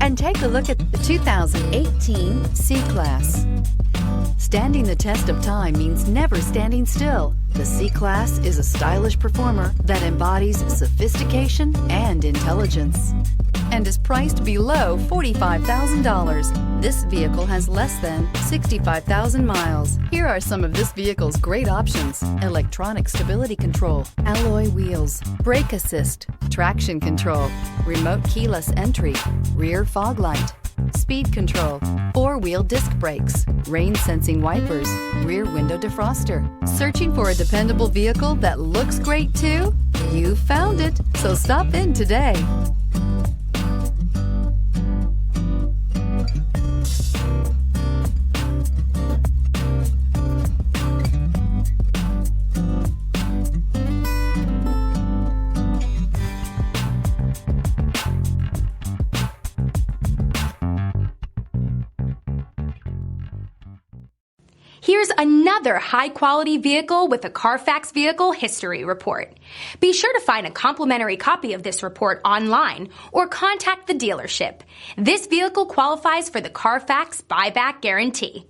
and take a look at the 2018 C-Class. Standing the test of time means never standing still. The C-Class is a stylish performer that embodies sophistication and intelligence and is priced below $45,000. This vehicle has less than 65,000 miles. Here are some of this vehicle's great options: electronic stability control, alloy wheels, brake assist, traction control, remote keyless entry, rear fog light, speed control, four-wheel disc brakes, rain-sensing wipers, rear window defroster. Searching for a dependable vehicle that looks great too? You found it, so stop in today. Here's another high-quality vehicle with a Carfax Vehicle History Report. Be sure to find a complimentary copy of this report online or contact the dealership. This vehicle qualifies for the Carfax Buyback Guarantee.